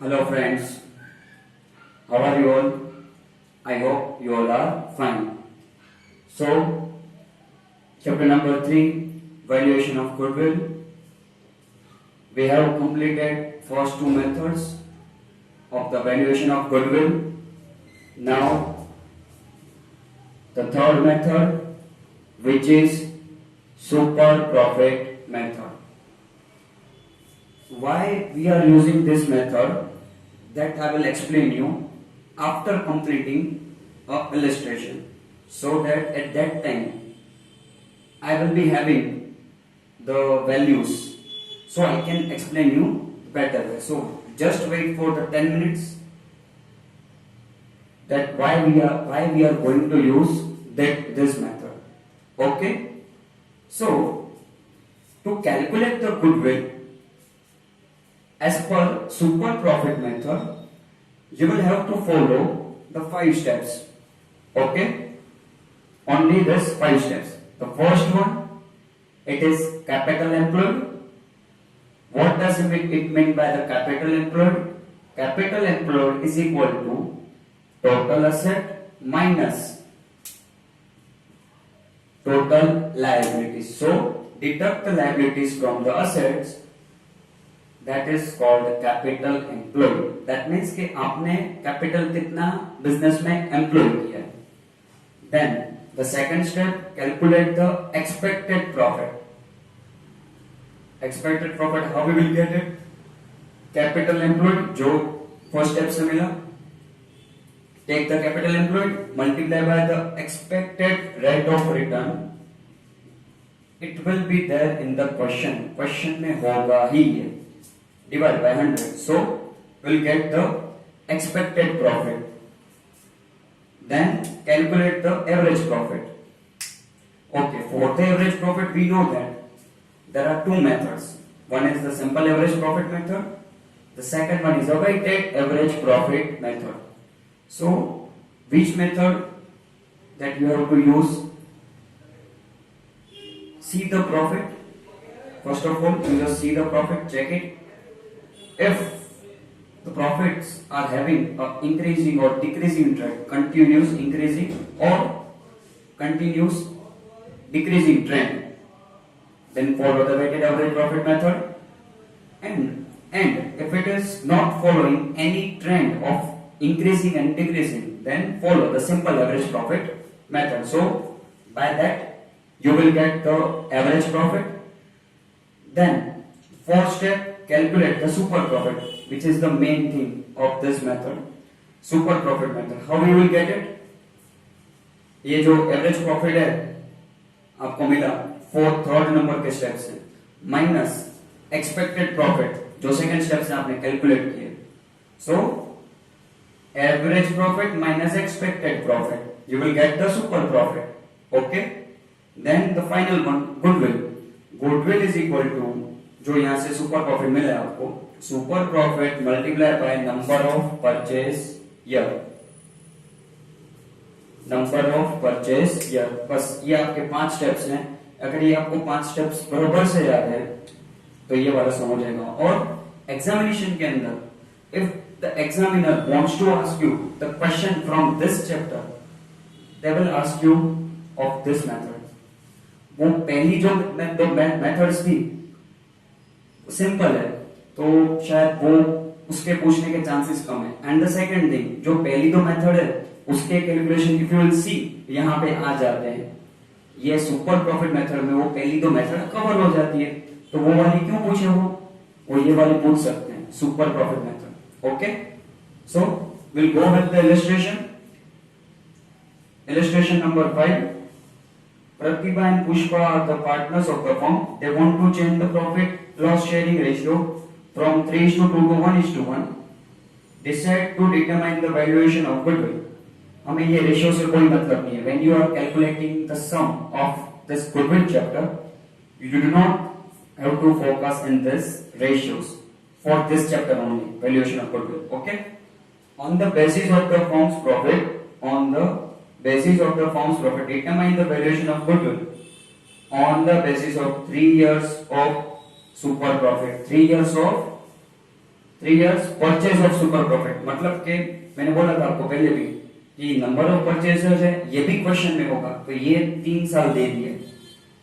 Hello friends, how are you all? I hope you all are fine. So, chapter number 3, valuation of goodwill. We have completed first two methods of the valuation of goodwill. Now, the third method, which is super profit method. Why we are using this method, that I will explain you after completing a illustration, so that at that time I will be having the values, so I can explain you better way. So just wait for the 10 minutes, that why we are going to use this method. Okay, so to calculate the goodwill as per super profit method, you will have to follow the 5 steps. Okay, only this 5 steps. The first one, it is capital employed. What does it mean by the capital employed? Capital employed is equal to total asset minus total liabilities. So deduct the liabilities from the assets, that is called capital employed. That means कि आपने capital कितना business में employ किया है. Then the second step, calculate the expected profit. Expected profit, how we will get it? Capital employed जो first step से मिला, take the capital employed, multiply by the expected rate of return. It will be there in the question. Question में होगा ही ये. Divide by 100. So we'll get the expected profit. Then calculate the average profit. Okay, for the average profit we know that there are two methods. One is the simple average profit method. The second one is a weighted average profit method. So which method that you have to use? See the profit. First of all, you just see the profit, check it. If the profits are having a increasing or decreasing trend, continuous increasing or continuous decreasing trend, then follow the weighted average profit method. And if it is not following any trend of increasing and decreasing, then follow the simple average profit method. So by that you will get the average profit. Then fourth step, calculate the super profit, which is the main thing of this method. Super profit method, how we will get it? ये जो average profit है आपको मिला third number के step से, minus expected profit जो second step से आपने कैलकुलेट किए. So average profit minus expected profit, you will get the super profit. Okay, then the final one, goodwill. Goodwill is equal to जो यहां से super profit मिला आपको, super profit multiply by number of purchase year. Number of purchase year. बस ये आपके 5 steps हैं. अगर ये आपको 5 स्टेप्स बराबर से याद है तो ये वाला समझ जाएगा. और एग्जामिनेशन के अंदर if the examiner wants to ask you the question from this chapter, they will ask you of this method. वो पहली जो मेथड्स थी सिंपल है तो शायद वो उसके पूछने के चांसेस कम है. एंड द सेकंड थिंग, जो पहली दो मेथड है उसके calculation if you will see यहां पे आ जाते हैं. ये सुपर प्रॉफिट मेथड में वो पहली दो मेथड कवर हो जाती है, तो वो वाली क्यों पूछे, वो ये वाली पूछ सकते हैं super profit method. Okay, so will go with the illustration. Illustration number 5. Pratibha and Pushpa are the partners of the firm. They want to change the profit loss sharing ratio from 3:2 to 1:1. Decide to determine the valuation of goodwill. हमें ये ratio से कोई मतलब नहीं है. When you are calculating the sum of this goodwill chapter, you do not have to focus in this ratios for this chapter only, valuation of goodwill. Okay? On the basis of the firm's profit, determine the valuation of goodwill on the basis of 3 years of super profit. 3 years of 3 years purchase of super profit, मतलब कि मैंने बोला था आपको पहले भी कि number of purchasers है, ये भी क्वेश्चन में होगा, तो ये 3 साल दे दिए,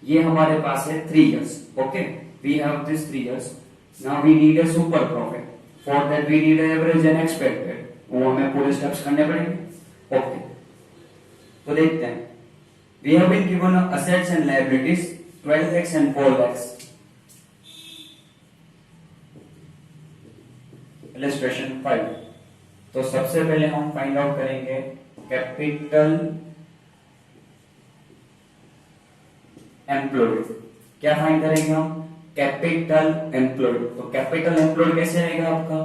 ये हमारे पास है 3 years. Okay, we have this 3 years. Now we need a super profit, for that we need average and expected, वो हमें पूरे स्टेप्स करने पड़ेंगे. ओके, तो देखते हैं. We have been given assets and liabilities 12 lakhs and 4 lakhs. Illustration 5. तो सबसे पहले हम फाइंड आउट करेंगे कैपिटल एम्प्लॉयड. क्या फाइंड करेंगे हम? Capital employed. तो कैपिटल एम्प्लॉयड कैसे आएगा आपका?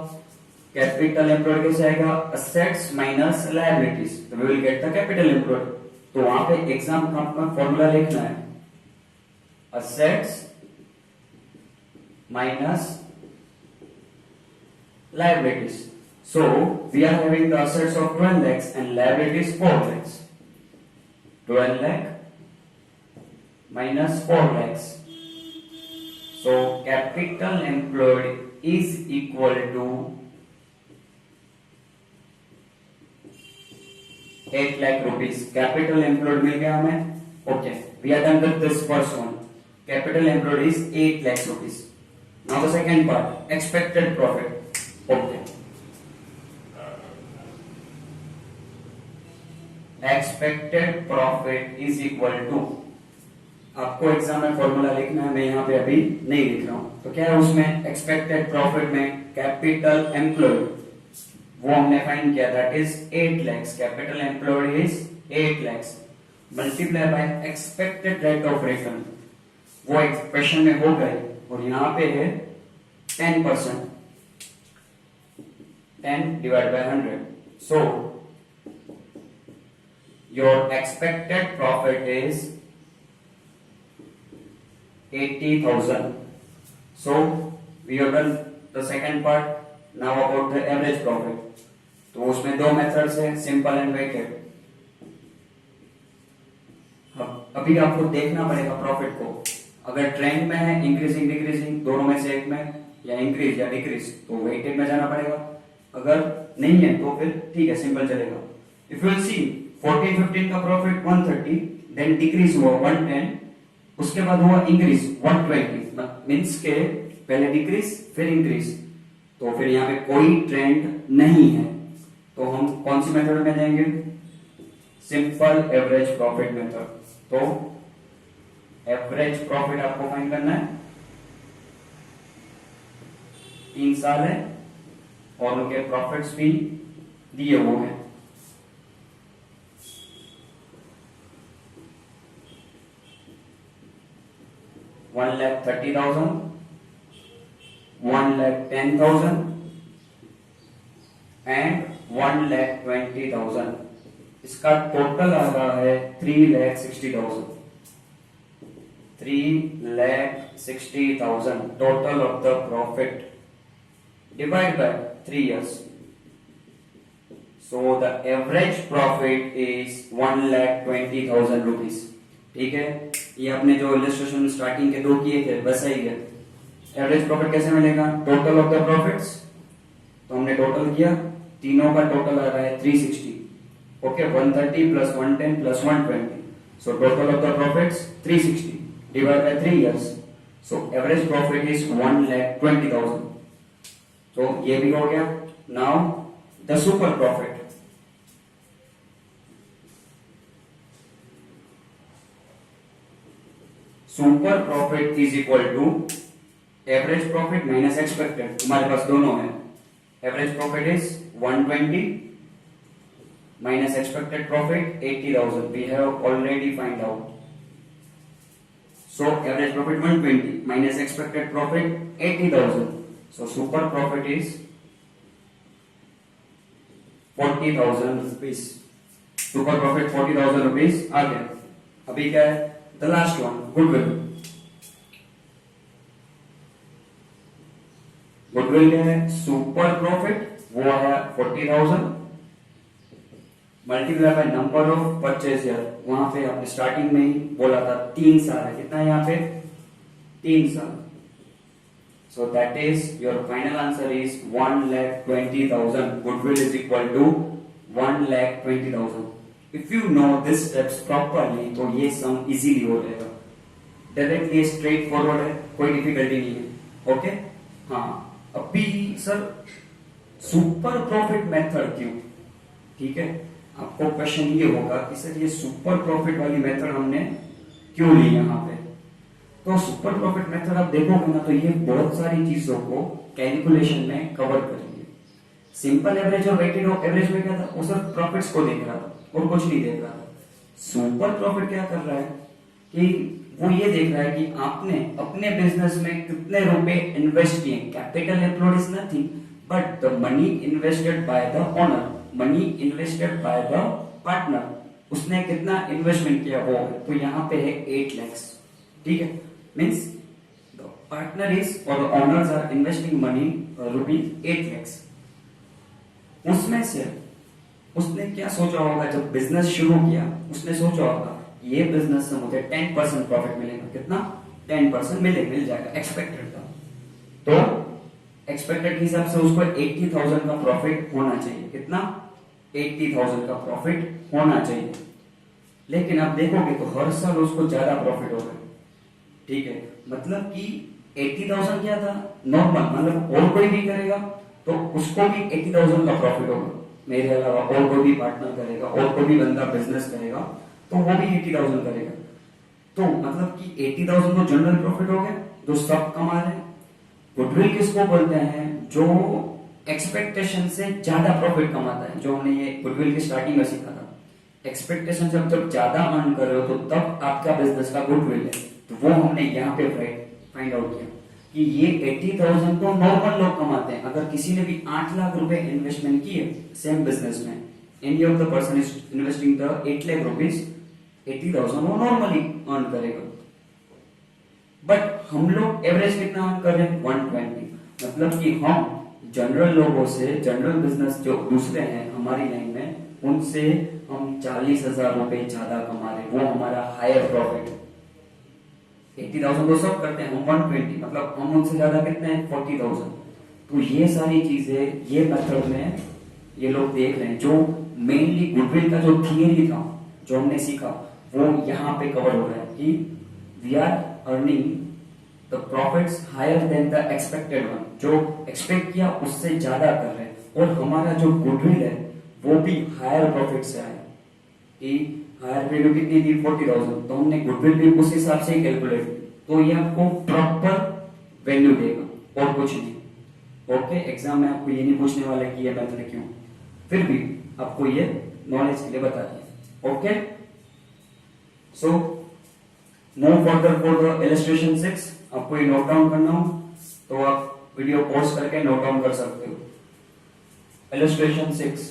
कैपिटल एम्प्लॉयड कैसे आएगा? असेट्स माइनस लायबिलिटीज, तो we will get the capital employed. तो वहां पे एग्जाम का आपका फॉर्मूला लिखना है, assets minus liabilities. So we are having the assets of 12 lakhs and liabilities 4 lakhs. 12 lakh minus 4 lakhs. So capital employed is equal to 8 lakh rupees. Capital employed मिल गया हमें. Okay, we are done with this first one. Capital employed is 8 lakhs rupees. Now the second part, expected profit. Okay. Expected profit is equal to, आपको exam में formula लिखना है, मैं यहाँ पे अभी नहीं लिख रहा हूँ. तो क्या है उसमें? एक्सपेक्टेड प्रॉफिट में कैपिटल एम्प्लॉयड वो हमने फाइंड किया, that is 8 lakhs. Capital employed is 8 lakhs multiply by expected rate of return, वो एक्सप्रेशन में हो गए, और यहां पे है 10%, 10 divide by 100. So your expected profit is 80,000. So we have done the second part. Now about the average profit. तो उसमें दो मेथड्स है, सिंपल एंड वेटेड. अभी आपको देखना पड़ेगा प्रॉफिट को, अगर ट्रेंड में है इंक्रीजिंग डिक्रीजिंग दोनों में से एक में, या इंक्रीज या डिक्रीज, तो वेटेड में जाना पड़ेगा. अगर नहीं है तो फिर ठीक है, सिंपल चलेगा. इफ यू विल सी 14-15 का प्रॉफिट 130, देन डिक्रीज हुआ 110, उसके बाद हुआ इंक्रीज 120, मींस के पहले डिक्रीज फिर इंक्रीज, तो फिर यहाँ पे कोई ट्रेंड नहीं है. तो हम कौन सी मेथड में जाएंगे? Simple average profit method. तो एवरेज प्रॉफिट आपको फाइंड करना है. 3 साल है और उनके प्रॉफिट्स भी दिए हुए हैं. $1,30,000, $1,10,000 एंड $1,20,000. इसका टोटल आ रहा है 3,60,000. 3,60,000 total of the profit. Divide by 3 years. So the average profit is 1,20,000 rupees. ठीक है, ये अपने जो इलस्ट्रेशन स्टार्टिंग के दो किए थे वैसा ही है. एवरेज प्रॉफिट कैसे मिलेगा? Total of the profits. तो हमने टोटल किया, तीनों का टोटल आ रहा है 360. Okay, 130 plus 110 plus 120. So total of the profits 360 divided by 3 years. So average profit is 1,20,000. So ये भी हो गया. Now the super profit. Super profit is equal to average profit minus expected. हमारे पास दोनों है. Average profit is 120 minus expected profit 80,000. We have already find out. So average profit 120 minus expected profit 80,000. So super profit is 40,000 rupees. Super profit 40,000 rupees आ गया. अभी क्या है? The last one, goodwill. Goodwill क्या है? Super profit वो है 40,000 multiply by number of purchase year. वहां पे आपने स्टार्टिंग में ही बोला था 3 साल है. कितना है यहाँ पे? 3 साल. So that is your final answer is 1,20,000. Goodwill is equal to 1,20,000. If you know this steps properly तो ये sum easily हो जाएगा. डायरेक्टली स्ट्रेट फॉरवर्ड है, कोई डिफिकल्टी नहीं है. ओके हाँ. अभी सर सुपर प्रॉफिट मेथड क्यों? ठीक है, आपको क्वेश्चन ये होगा कि सर ये सुपर प्रॉफिट वाली मेथड हमने क्यों ली यहाँ पे. तो सुपर प्रॉफिट मेथड आप देखोगे ना तो ये बहुत सारी चीजों को कैलकुलेशन में कवर करेंगे. सिंपल एवरेज और वेटेड एवरेज में क्या था, वो सिर्फ प्रॉफिट्स को देख रहा था और कुछ नहीं देख रहा था. सुपर प्रॉफिट क्या कर रहा है कि वो ये देख रहा है कि आपने अपने बिजनेस में कितने रुपए इन्वेस्ट किए. Capital employed is nothing but the money invested by the owner, money invested by the partner. उसने कितना इन्वेस्टमेंट किया वो है. तो यहाँ पे है 8 lakhs. ठीक है, मीन्स द पार्टनर इज और the owners are investing money rupees 8 lakhs. उसमें से उसने क्या सोचा होगा जब बिजनेस शुरू किया, उसने सोचा होगा ये बिजनेस से मुझे 10% प्रॉफिट मिलेगा. कितना? 10% मिल जाएगा एक्सपेक्टेड था. तो एक्सपेक्टेड के हिसाब से उसको 80,000 का प्रॉफिट होना चाहिए. कितना? 80,000 का प्रॉफिट होना चाहिए. लेकिन आप देखोगे तो हर साल उसको ज्यादा प्रॉफिट होगा. ठीक है, मतलब कि 80,000 क्या था नॉर्मल, मतलब और कोई भी करेगा तो उसको भी 80,000 का प्रॉफिट होगा. मेरे अलावा और कोई भी पार्टनर करेगा और कोई भी बंदा बिजनेस करेगा तो वो भी 80,000 करेगा. तो मतलब कि 80,000 तो जनरल प्रॉफिट हो गया जो सब कमा रहे हैं. गुडविल किसको बोलते हैं? जो एक्सपेक्टेशन से ज्यादा प्रॉफिट कमाता है. जो हमने ये गुडविल की स्टार्टिंग में सीखा था. एक्सपेक्टेशन से जब ज्यादा अर्न कर रहे हो तो तब आपका बिजनेस का गुडविल है. तो वो हमने यहाँ पे फाइंड आउट किया कि ये 80,000 तो नॉर्मल लोग कमाते हैं. अगर किसी ने भी 8 लाख रुपए इन्वेस्टमेंट किए सेम बिजनेस में, any of the person is investing the 8 lakh rupees, 80,000 वो नॉर्मली अर्न करेगा. बट हम लोग एवरेज कितना अर्न कर रहे हैं? 120. मतलब कि हम जनरल लोगों से, जनरल बिजनेस जो दूसरे हैं हमारी लाइन में, उनसे हम 40,000 रुपए ज्यादा कमा रहे हैं. वो हमारा हायर प्रॉफिट. 80,000 तो सब करते हैं, हम 120, मतलब हम उनसे ज्यादा कितने हैं? 40,000. तो ये सारी चीजें ये मेथड में ये लोग देख रहे हैं. जो मेनली गुडविल का जो थियरी था जो हमने सीखा वो यहाँ पे कवर हो रहा है कि we are earning the profits higher than the expected one. जो एक्सपेक्ट किया उससे ज्यादा कर रहे हैं और हमारा जो गुडविल है वो भी हायर प्रॉफिट से आया. कि हायर वैल्यू कितनी थी? 40,000. तो हमने गुडविल भी उस हिसाब से ही कैलकुलेट की. तो ये आपको प्रॉपर वैल्यू देगा और कुछ नहीं. ओके, एग्जाम में आपको ये नहीं पूछने वाला कि ये मेथड क्यों, फिर भी आपको ये नॉलेज के लिए बता दिया. Okay, so move further for the illustration 6. आपको ये नोट डाउन करना हो तो आप वीडियो पॉज करके नोट डाउन कर सकते हो. Illustration 6.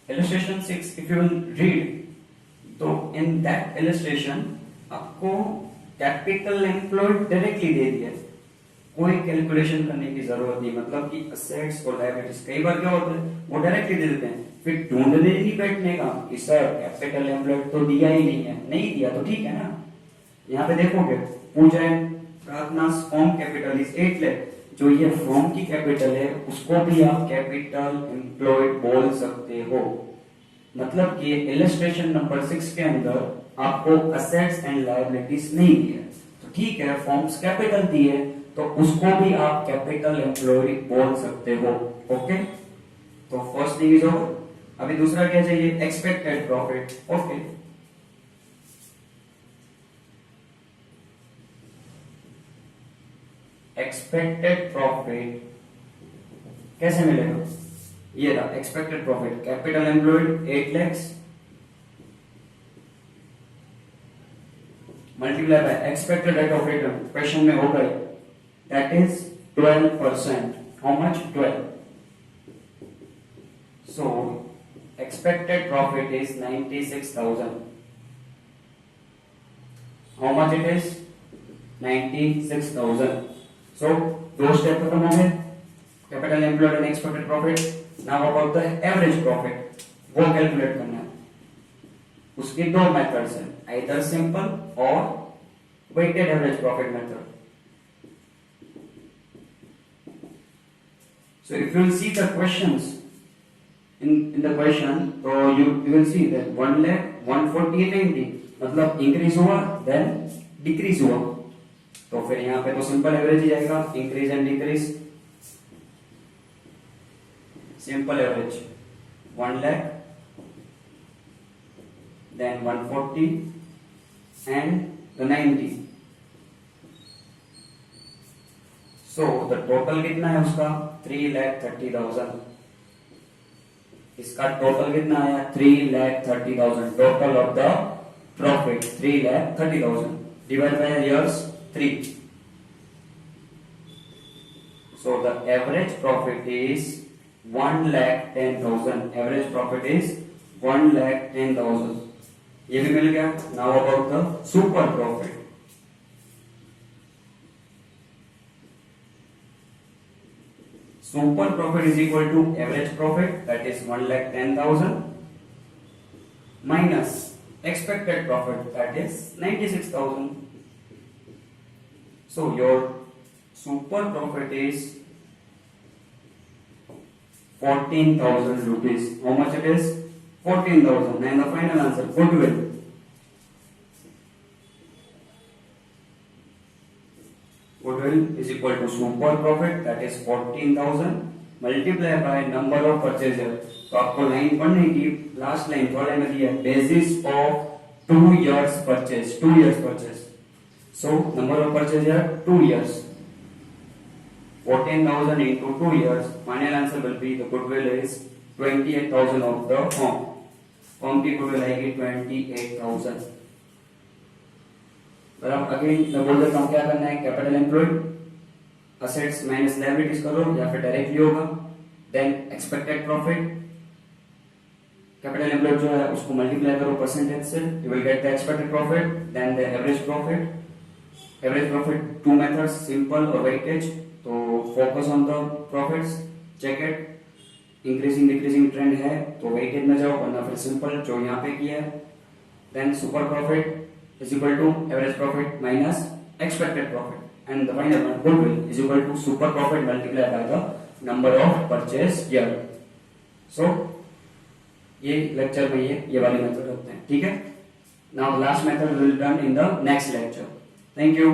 Illustration 6, if you will read, तो in that illustration आपको कैपिटल एम्प्लॉयड डायरेक्टली दे दिया. कोई कैलकुलेशन करने की जरूरत नहीं. मतलब कि असेट्स और लायबिलिटीज कई बार क्या होता है वो डायरेक्टली दे देते हैं, फिर ढूंढने नहीं बैठने का कि सर कैपिटल एम्प्लॉयड तो दिया ही नहीं है. नहीं दिया तो ठीक है ना. यहाँ पे देखोगे पूजा प्रार्थना फॉर्म कैपिटल इज 8 लाख. जो ये फॉर्म की कैपिटल है उसको भी आप कैपिटल एम्प्लॉयड बोल सकते हो. मतलब कि इलस्ट्रेशन नंबर 6 के अंदर आपको असेट्स एंड लायबिलिटीज नहीं दिए तो ठीक है, फॉर्म्स कैपिटल दिए तो उसको भी आप कैपिटल एम्प्लॉयड बोल सकते हो. ओके, तो फर्स्ट थिंग इज ओवर. अभी दूसरा क्या चाहिए? Expected profit. Okay, expected profit कैसे मिलेगा? ये रहा expected profit. Capital employed 8 lakhs multiply by expected rate of return. Question में होगा that is 12%. How much? 12. So expected profit is 96,000. How much it is? 96,000. सो दो स्टेप खत्म हो गए. Capital employed and expected profit. Now about the average profit, वो calculate करना है. उसके दो मेथड्स हैं, आइदर सिंपल और weighted average profit method. So if you will see the questions in the question, so you will see that 1 lakh 148.90 मतलब increase हुआ then decrease हुआ, तो फिर यहाँ पे तो सिंपल एवरेज ही जाएगा, increase and decrease. Simple average 1 lakh then 140 and the 90. So the total कितना है उसका 3,30,000. इसका टोटल कितना आया 3,30,000. Total of the profit 3,30,000 divide by years 3. So the average profit is 1,10,000. Average profit is 1,10,000. ये भी मिल गया. Now about the super profit. Super profit is equal to average profit, that is 1,10,000 minus expected profit, that is 96,000. So your super profit is 14,000 rupees. How much it is? 14,000. And the final answer, goodwill. Goodwill is equal to super profit, that is 14,000 multiply by number of purchasers. तो आपको line पढ़ने की, last line थोड़ा में दिया basis of 2 years purchase, 2 years purchase. So number of purchaser 2 years. 14,000 into 2 years. Final answer will be the goodwill is 28,000 of the firm. Form की goodwill आएगी 28,000. पर अब अगेन मैं बोल देता हूँ क्या करना है. Capital employed assets minus liabilities करो या फिर डायरेक्टली होगा. Then expected profit, capital employed जो है उसको मल्टीप्लाई करो परसेंटेज से, you will get the expected profit. Then the average profit. Average profit two methods, simple और वेटेज. तो focus on the profits, check it. Increasing decreasing trend है तो weightage में जाओ, वरना फिर सिंपल जो यहाँ पे किया है. Then super profit is equal to average profit minus expected profit, and the final one goodwill is equal to super profit multiplied by the number of purchase year. So ये लेक्चर में ये वाली method रखते हैं. ठीक है. Now last method will be done in the next lecture. Thank you.